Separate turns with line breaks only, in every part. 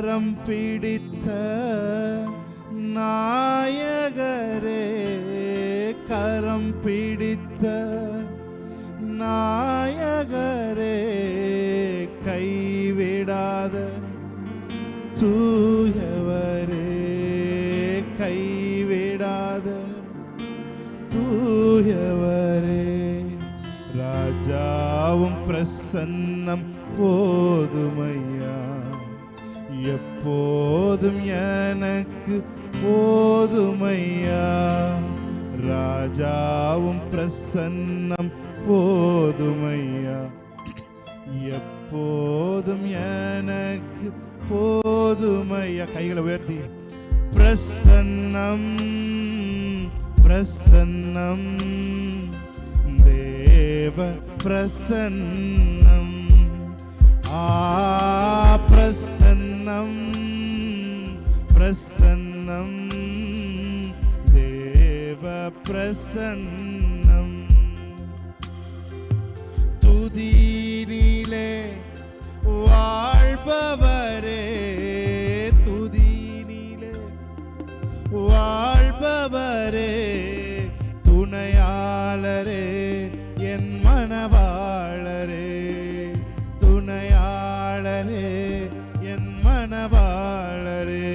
கரம் பிடித்த நாயகரே, கரம் பிடித்த நாயகரே, கைவிடாத தூயவரே, கைவிடாத தூயவரே. ராஜாவும் பிரசன்னம் போதுமையா, எப்போதும் எனக்கு போதுமையா. ராஜாவும் பிரசன்னம் போதுமையா, எப்போதும் எனக்கு போதுமையா. கைகளை உயர்த்தி பிரசன்னம் பிரசன்னம் தேவ பிரசன்னம். பிரசன்னம் பிரசன்னம் தேவ பிரசன்னம். துதியினிலே வாழ்பவரே, துதியினிலே வாழ்பவரே, துணையாளரே என் மனவாளரே, துணையாளரே என் மனவாளரே.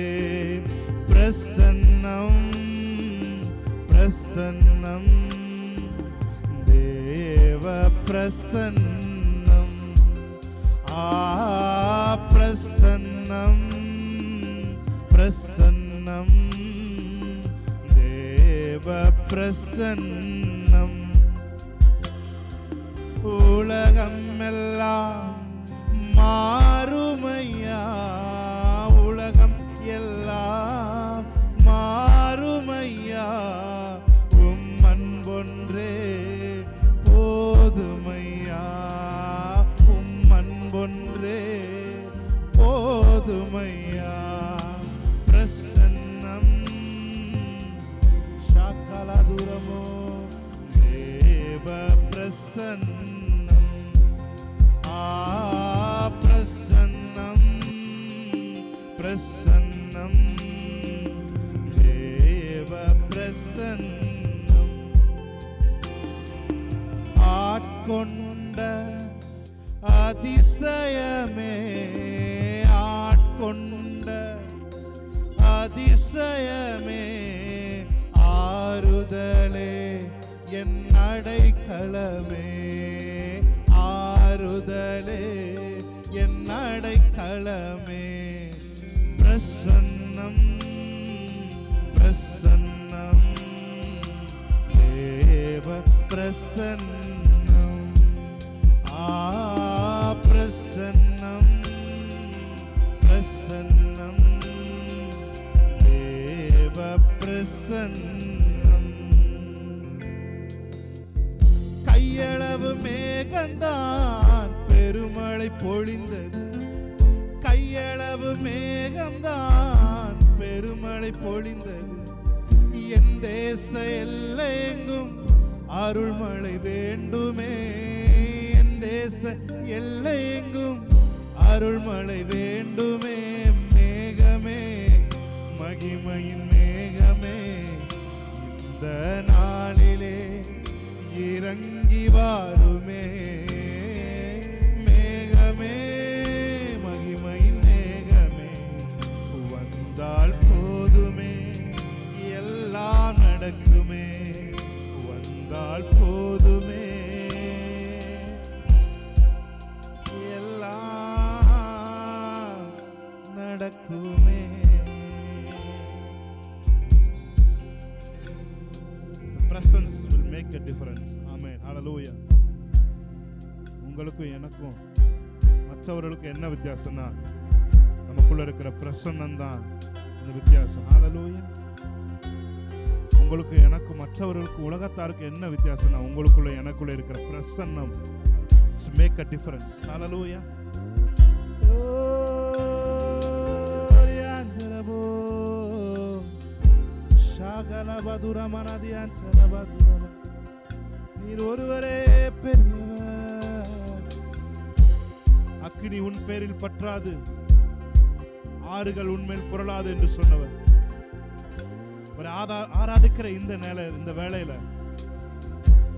பிரசன்னம் பிரசன்னம் தேவ பிரசன்னம். பிரசன்னம் பிரசன்னம் தேவ பிரசன்னம். உலகம் எல்லாம் மாறுமையா, உலகம் எல்லாம் மாறுமையா, உம் அன்பொன்றே போதுமையா, உம் அன்பொன்றே போதுமையா. பிரசன்னம் சாக்கலதுரமோ தேவ பிரசன்னம். பிரசன்னம் பிரசன்னம் தேவ பிரசன்னம். ஆட்கொண்ட அதிசயமே, ஆட்கொண்ட அதிசயமே, ஆறுதலே என் அடைக்கலமே, ஆறுதலே என் அடைக்கலமே. பிரசன்னம் பிரசன்னம் தேவ பிரசன்னம். பிரசன்னம் பிரசன்னம் தேவ பிரசன்னம். கையளவு மேகந்தான் பெருமழை பொழிந்தது, கையளவு மேகம்தான் பெருமழை பொழிந்தது. என் தேச எல்லையெங்கும் அருள்மழை வேண்டுமே, என் தேச எல்லையெங்கும் அருள்மழை வேண்டுமே. மேகமே மகிமையின் மேகமே, இந்த நாளிலே இறங்கி வாருமே. மேகமே மகிமையின் மேகமே, வந்தால் போதுமே எல்லாம் நடக்குமே, வந்தால் போதுமே எல்லாம் நடக்குமே. Presence will make a difference. Amen. Hallelujah. உங்களுக்கும் எனக்கும் மற்றவர்களுக்கும் என்ன வித்தியாசம்னா, நமக்குள்ள இருக்கிற பிரசன்னம் தான் இந்த வித்தியாசம். Hallelujah. உங்களுக்கு எனக்கும் மற்றவர்களுக்கு உலகத்தாருக்கு என்ன வித்தியாசம்னா, உங்களுக்குள்ள எனக்குள்ள இருக்கிற பிரசன்னம் make a difference. Hallelujah. நீர் ஒருவரே பெரியவர். அக்கினி உன் பேரில் பற்றாது, ஆறுகள் உண்மையில் புரளாது என்று சொன்னவர் ஒரு ஆராதிக்கிற இந்த வேளையில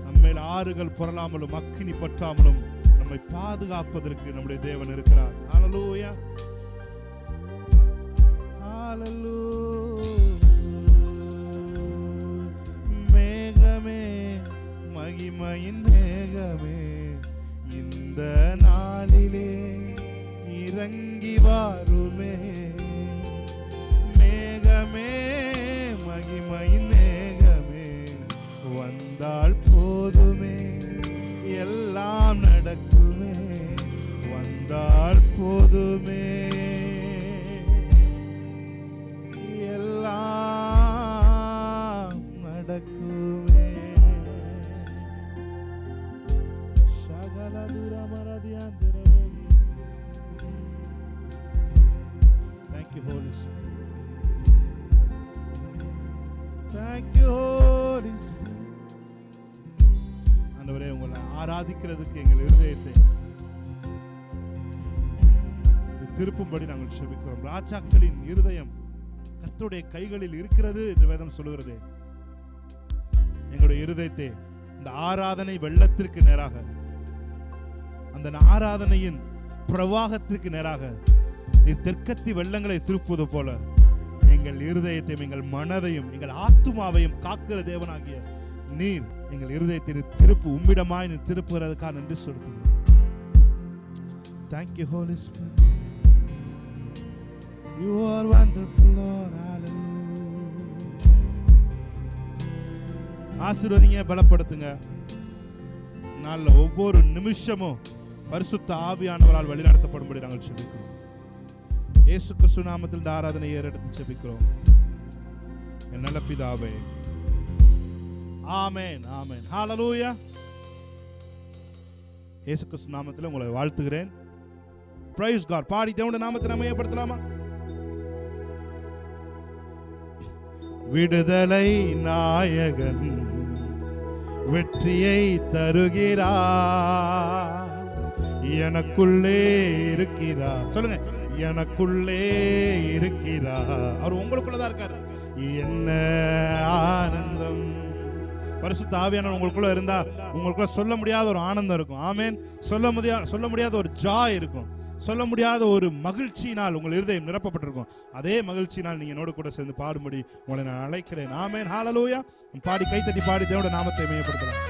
நம்மேல் ஆறுகள் புரளாமலும் அக்கினி பற்றாமலும் நம்மை பாதுகாப்பதற்கு நம்முடைய தேவன் இருக்கிறார். ஹல்லேலூயா, ஹல்லேலூயா. மேகமே, மகிமையின் மேகமே, இந்த நாளிலே இறங்கி வாருமே. மேகமே, மகிமையின் மேகமே, வந்தால் போதுமே, எல்லாம் நடக்குமே. வந்தால் போதுமே, எல்லாம் நடக்குமே. Thank you, Holy Spirit. Thank you, Holy Spirit. ஆண்டவரே, உங்களை ஆராதிக்கிறதுக்கு எங்கள் இருதயத்தை திருப்பும்படி நாங்கள் செபிக்கிறோம். ராஜாக்களின் இருதயம் கர்த்தருடைய கைகளில் இருக்கிறது என்று வேதம் சொல்லுகிறது. எங்களுடைய இருதயத்தை இந்த ஆராதனை வெள்ளத்திற்கு நேராக, அந்த ஆராதனையின் பிரவாகத்திற்கு நேராக தெற்கத்தி வெள்ளங்களை திருப்புவது போல எங்கள் இருதயத்தையும் எங்கள் மனதையும் எங்கள் ஆத்துமாவையும் காக்கிற தேவனாகிய நீர் எங்கள் இருதயத்தை திருப்பு, உம்மிடமாய் நீர் திருப்புகிறதுக்காக நன்றி செலுத்துகிறோம். Thank you, Holy Spirit. You are wonderful, Lord. Hallelujah. ஆசீர்வதிங்க, பலப்படுத்துங்க. நாள்ல ஒவ்வொரு நிமிஷமும் பரிசுத்த ஆவியானவரால் வழிநடத்தப்படும்படி நாங்கள் செபிக்கிறோம். இயேசு கிறிஸ்து நாமத்தில் இந்த ஆராதனை ஏறெடுத்து செபிக்கிறோம் என் நல்ல பிதாவே. ஆமென், ஆமென், ஹல்லேலூயா. இயேசு கிறிஸ்து நாமத்தில் உங்களை வாழ்த்துகிறேன். Price God. பாடி தேவனுடைய நாமத்தை மகிமைப்படுத்தலாமா? விடுதலை நாயகன் வெற்றியை தருகிறார், எனக்குள்ளே இருக்கிறார். சொல்லுங்க, எனக்குள்ளே இருக்கிறார். அவர் உங்களுக்குள்ளதான் இருக்கார். என்ன ஆனந்தம்! பரிசுத்த ஆவியானவர் உங்களுக்குள்ள இருந்தா உங்களுக்குள்ள சொல்ல முடியாத ஒரு ஆனந்தம் இருக்கும். ஆமென். சொல்ல முடியாத ஒரு ஜாய் இருக்கும். சொல்ல முடியாத ஒரு மகிழ்ச்சியினால் உங்கள் இருதயம் நிரப்பப்பட்டிருக்கும். அதே மகிழ்ச்சியினால் நீங்க என்னோட கூட சேர்ந்து பாடும்படி உங்களை நான் அழைக்கிறேன். ஆமென், ஹல்லேலூயா. பாடி கைத்தட்டி பாடி தேவனுடைய நாமத்தை மகிமைப்படுத்தலாம்.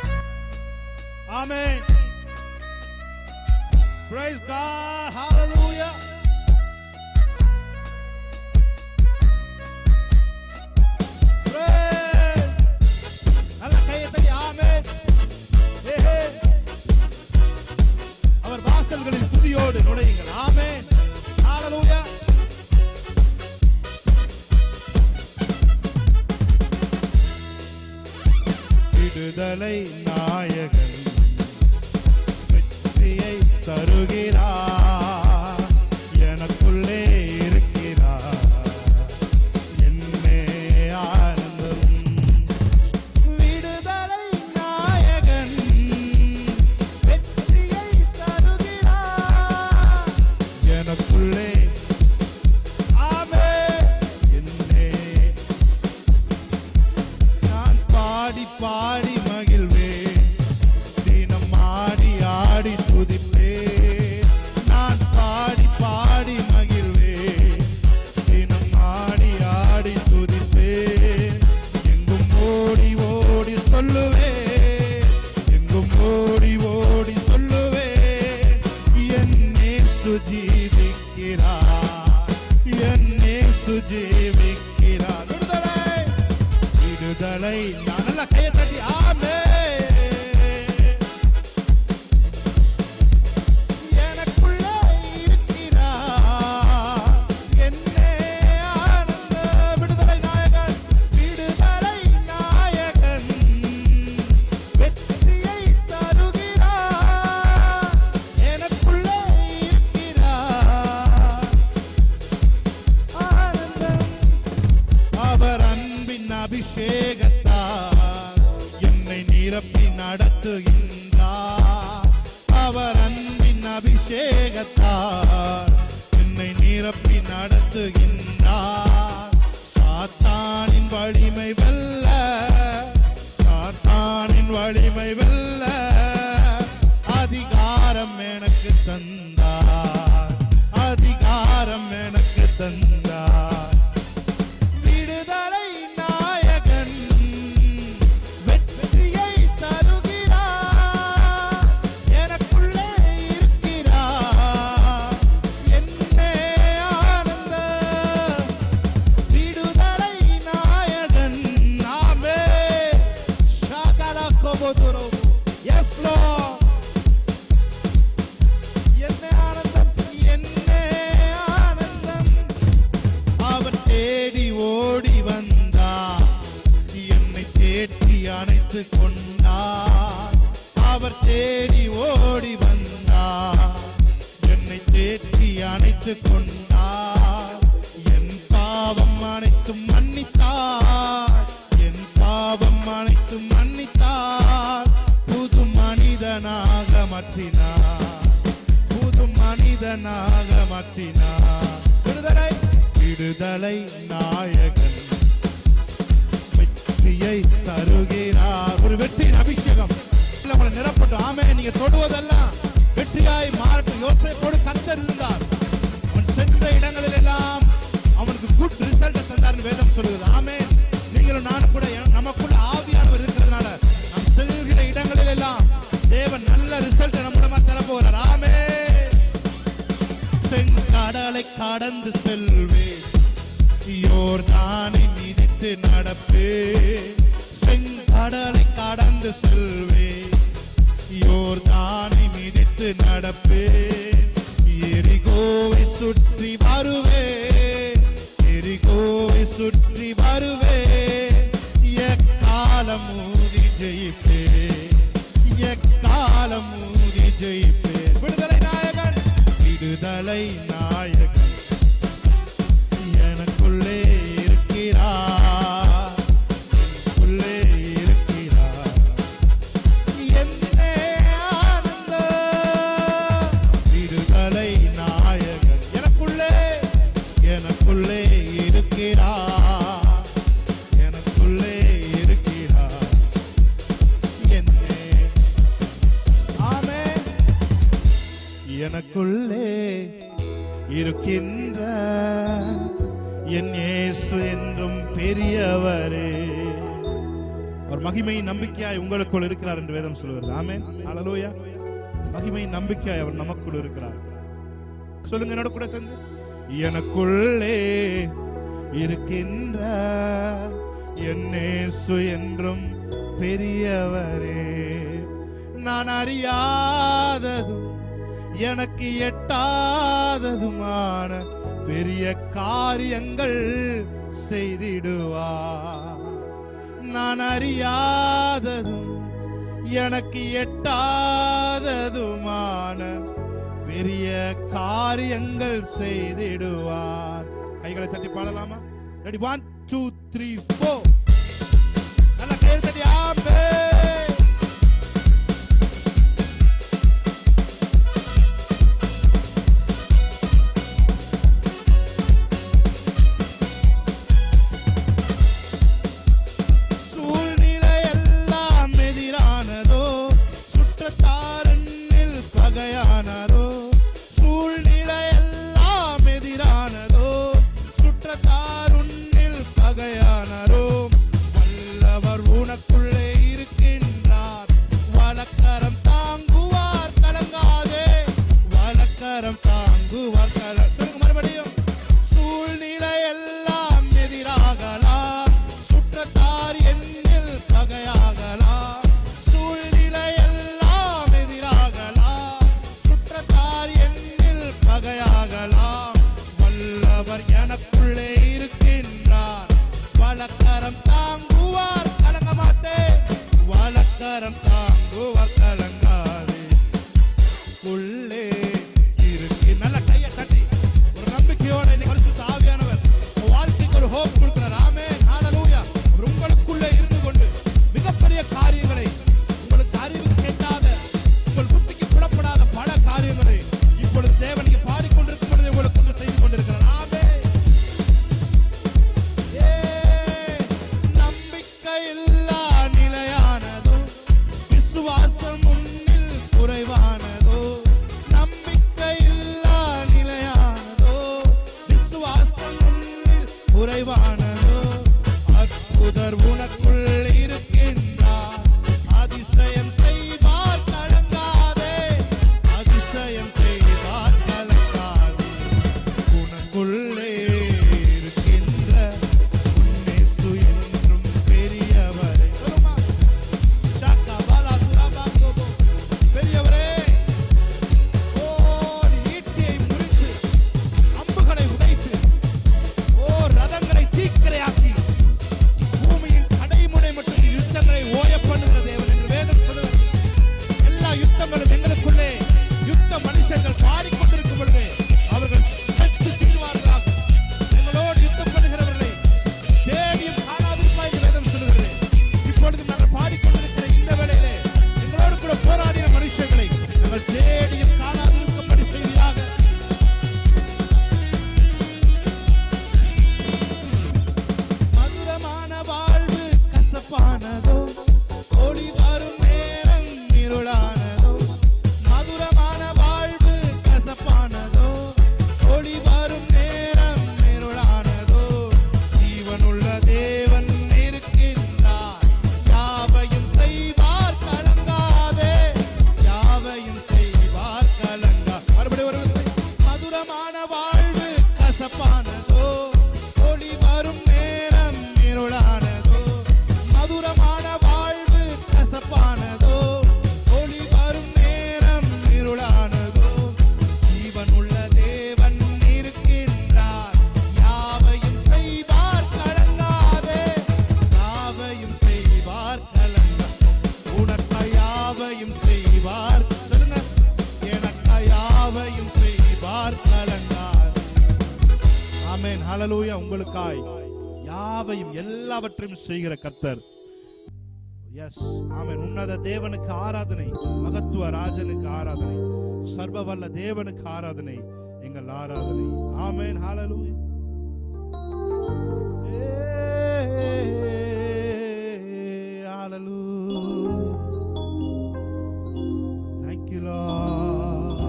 ஆமென். Praise God. Hallelujah. Praise. நல்ல கையத்தட்டி. ஆமென். அவர் வாசல்களில் துதியோடு நுழையுங்கள். ஆமென், ஹல்லேலூயா. விடுதலை நாயகன் வெற்றியை தருகிறார், எனக்குள்ளே இருக்கிறார், என்னே ஆனந்தம். விடுதலை நாயகன் வெற்றியை தருகிறார், எனக்குள்ளே. ஆமென். என்னே நான் பாடி பாடி மகிழ்வே, தினம் ஆடி ஆடி துதிப்பே. நான் பாடி பாடி மகிழ்வே, தினம் ஆடி ஆடி துதிப்பே. எங்கும் ஓடி ஓடி சொல்லுவே, எங்கும் ஓடி ஓடி சொல்லுவே, என் இயேசு ஜீவிக்கிறார், என் இயேசு ஜீவிக்கிறார். விடுதலை, விடுதலை. நான் நல்ல கையை தட்டி ஆமென். எனக்குள்ளே இருக்கிறார், என்னே ஆனந்த. விடுதலை நாயகன், விடுதலை நாயகன் வெற்றியை தருகிறார், எனக்குள்ளே இருக்கிறார், ஆனந்தம். அவர் அன்பின் அபிஷேகத்தால் என்னை நிரப்பி நடத்துகின்றார். அவர் அன்பின் அபிஷேகத்தால் என்னை நிரப்பி நடத்துகின்றார். சாத்தானின் வலிமை வெல்ல, சாத்தானின் வலிமை வெல்ல அதிகாரம் எனக்கு தந்தார், அதிகாரம் எனக்கு தந்தார். விடுதலை நாயகன் வெற்றியை தருகிறார், எனக்குள்ளே இருக்கிறார், என்னே ஆனந்தம். விடுதலை நாயகன் நாமே ஷகல கோபோதுரோ. S Lord. என்னே ஆனந்தம், என்னே ஆனந்தம். அவர் தேடி ஓடி வந்தார், என்னை தேற்றி அணைத்து கொண்டார். அவர் தேடி ஓடி வந்தார், என்னை தேற்றி அணைத்து கொண்டார். என் பாவம் அனைத்தும் மன்னித்தார், என் பாவம் அனைத்தும் மன்னித்தார். புது மனிதனாக மாற்றினார், புது மனிதனாக மாற்றினார். விடுதலை, விடுதலை நாயகன் வெற்றியை தருகிறார். ஒரு வெற்றியின் அபிஷேகம் உங்களை நிரப்பட்டும். ஆமே. நீங்க தொடுவதெல்லாம் வெற்றியாய் மாறட்டும். யோசேப்போடு கர்த்தர் இருந்தார், அவன் சென்ற இடங்களில் எல்லாம் அவனுக்கு குட் ரிசல்ட் தந்தார் வேதம் சொல்லுகிறது. ஆமே. நீங்களும் நானும் கூட நமக்குள்ள ஆவியானவர் இருக்கிறதுனால நாம் செல்கிற இடங்களில் எல்லாம் தேவன் நல்ல ரிசல்ட் நம்ம மூலமா தர போகிறார். ஆமே. செங்கடலை கடந்து செல்வேன், யோர்தானை மிதித்து நடப்பேன். செங்கடலை கடந்து செல்வேன், யோர்தானை மிதித்து நடப்பேன். எரிகோவை சுற்றி வருவேன், எரிகோவை சுற்றி வருவேன். எக்காலம் ஊதி ஜெயிப்பேன், எக்காலம் ஊதி ஜெயிப்பேன். விடுதலை நாயகன், விடுதலை நாயகன் எனக்குள்ளே இருக்கிறார், எனக்குள்ளே இருக்கிறார். என்னே ஆனந்தம். விடுதலை நாயகன் எனக்குள்ளே, எனக்குள்ளே இருக்கிறார், எனக்குள்ளே இருக்கிறார். என்னே ஆமே. எனக்குள்ளே இருக்கின்ற என் இயேசு என்றும் பெரியவரே. அவர் மகிமை நம்பிக்கையாய் உங்களுக்குள் இருக்கிறார் என்று வேதம் சொல்லுகிறது. ஆமென். ஹல்லேலூயா. மகிமை நம்பிக்கையாய் அவர் நமக்குள் இருக்கிறார். சொல்லுங்க என்னோட கூட சேர்ந்து. எனக்குள்ளே இருக்கின்ற என் இயேசு என்றும் பெரியவரே. நான் அறியாததும் எனக்கு எட்டாததுமான பெரிய காரியங்கள் செய்திடுவார். நான் அறியாததும் எனக்கு எட்டாததுமான பெரிய காரியங்கள் செய்திடுவார். கைகளை தட்டி பாடலாமா? ரெடி? 1 2 3 4. நல்ல கையை தட்டி ஆமென். இப்பொழுது தேவன் பாடிக்கொண்டிருக்கும் பொழுது உங்களுக்கு செய்து கொண்டிருக்கிறார். ஹல்லேலூயா. உங்களுக்காய் யாவையும் எல்லாவற்றையும் செய்கிற கர்த்தர். எஸ், ஆமென். உன்னத தேவனுக்கு ஆராதனை, மகத்துவ ராஜனுக்கு ஆராதனை, சர்வ வல்ல தேவனுக்கு ஆராதனை, எங்கள் ஆராதனை. ஆமென். ஹல்லேலூயா. ஹல்லேலூயா. Thank you Lord.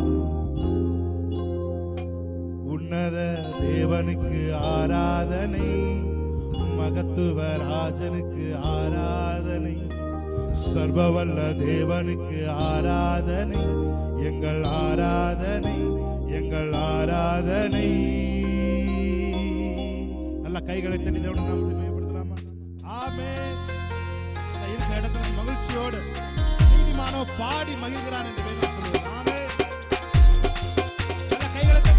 உன்னத தேவனுக்கு ஆராதனை, மகத்துவ ராஜனுக்கு ஆராதனை, சர்வவல்ல தேவனுக்கு ஆராதனை, எங்கள் ஆராதனை, எங்கள் ஆராதனை. நல்ல கைகளை தட்டி தேவனை நாமத்தை மேம்படுத்தலாமா? ஆமென். இருக்கிற இடத்துல மகிழ்ச்சியோடு நீதிமானோ பாடி மகிழ்கிறான் என்று வேதம் சொல்லுகிறது. ஆமென். நல்ல கைகளை தட்டி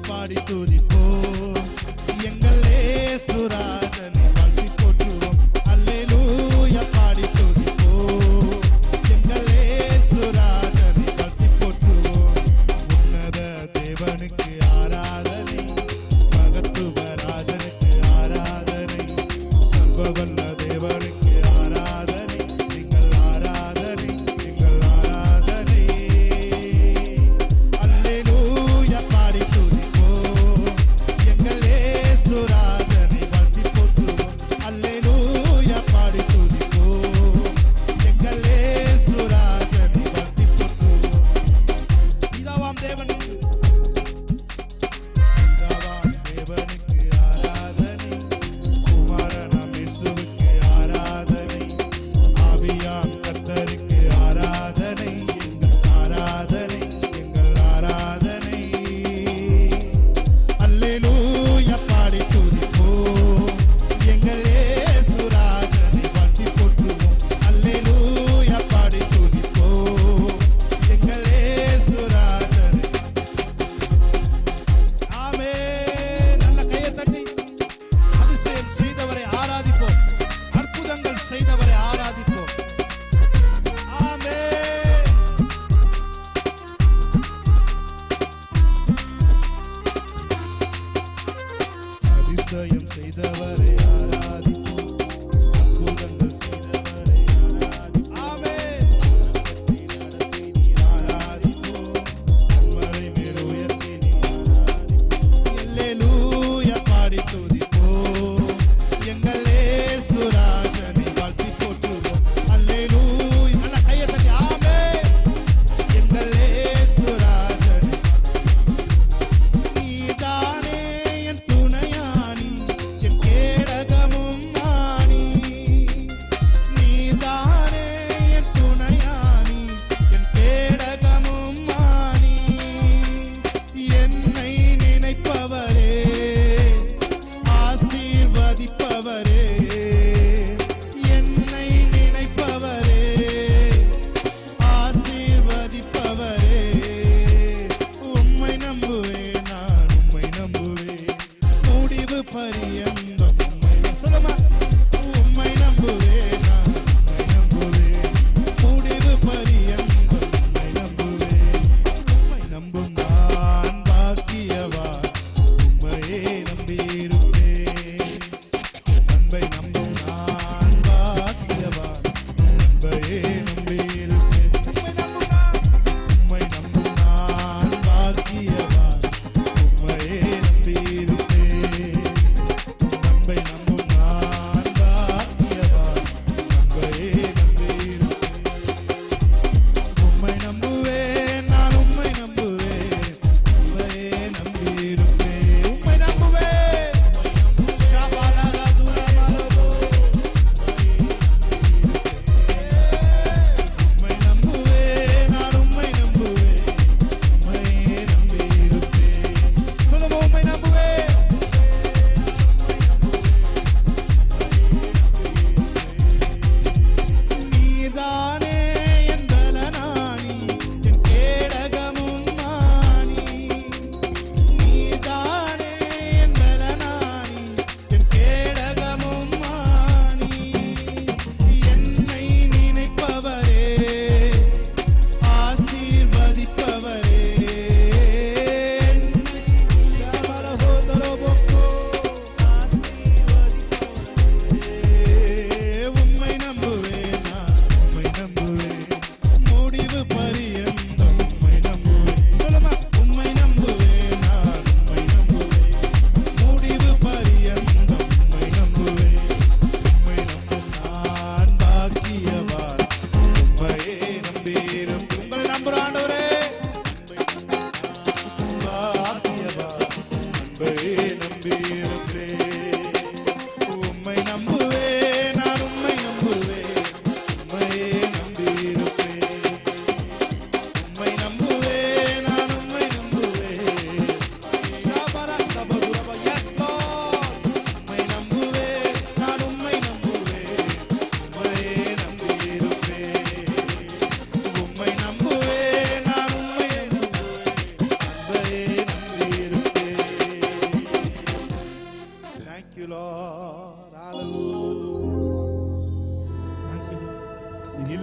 பாடி துதிப்போம், எங்கள் இயேசுராஜனை வாழ்த்தி போற்றுவோம். அல்லேலூயா பாடி துதிப்போம், எங்கள் இயேசுராஜனை வாழ்த்தி போற்றுவோம். உன்னத தேவனுக்கு ஆராதனை, மகத்துவ ராஜனுக்கு ஆராதனை, சர்வவல்ல தேவனுக்கு ஆராதனை, எங்கள் ஆராதனை, எங்கள் ஆராதனை. அல்லேலூயா பாடி சுராஜனை வாழ்த்தி போற்றுவோம். அல்லேலூயா பாடி துதிப்போம், எங்கள் இயேசுராஜனை வாழ்த்தி போற்றுவோம். பிதாவாம் தேவனுக்கு ஆராதனை, குமாரனாம் இயேசுவுக்கு ஆராதனை,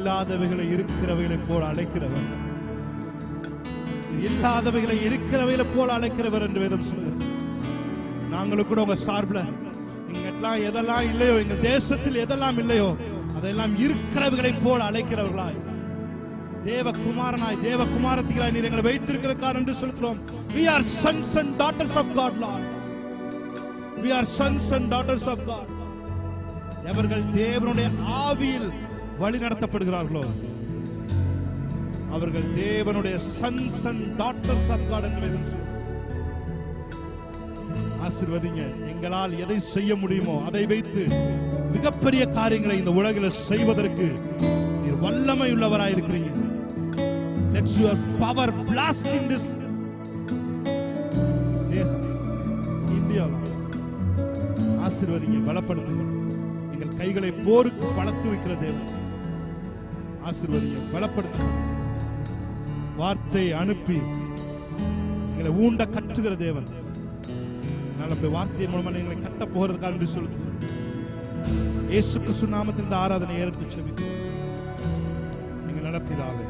இல்லாதவைகளை இருக்கிறவைகளை போல அழைக்கிறவர், இல்லாதவைகளை இருக்கிறவைகளை போல அழைக்கிறவர் என்று வேதம் சொல்கிறது. நாங்களும் கூட உங்க சார்பில் இங்கெல்லாம் எதெல்லாம் இல்லையோ, எங்கள் தேசத்தில் எதெல்லாம் இல்லையோ அதெல்லாம் இருக்கிறவைகளை போல அழைக்கிறவர்களாய், தேவகுமாரனாய் தேவகுமாரத்திகளாய் நீர் எங்களை வைத்திருக்கிற காரணம் என்று சொல்கிறோம். We are sons and daughters of God, Lord. We are sons and daughters of God. அவர்கள் தேவனுடைய ஆவியில் வழி நடத்தப்படுகிறார்களோ அவர்கள் தேவனுடைய sons and daughters of God என்று வேதம் சொல்கிறது. ஆசீர்வதிங்க. எங்களால் எதை செய்ய முடியுமோ அதை வைத்து மிகப்பெரிய காரியங்களை இந்த உலகில் செய்வதற்கு நீர் வல்லமை உள்ளவராய் இருக்கிறீங்க. Let your power blast in this தேசம், இந்தியாவில். ஆசீர்வதிங்க, பலப்படுத்துங்க. எங்கள் கைகளை போருக்கு பழத்து வைக்கிற தேவன். ஆசீர்வதிங்க, பலப்படுத்துங்க. வார்த்தை அனுப்பி எங்களை ஊண்ட கட்டுகிற தேவன். நம்முடைய வார்த்தையின் மூலமாக எங்களை கட்ட போகிறதுக்காக என்று சொல்லுங்க. இயேசு கிறிஸ்து நாமத்தில் இந்த ஆராதனை ஏற்பட்டு செபிக்கிறோம். நீங்கள் நடப்பிதாவே.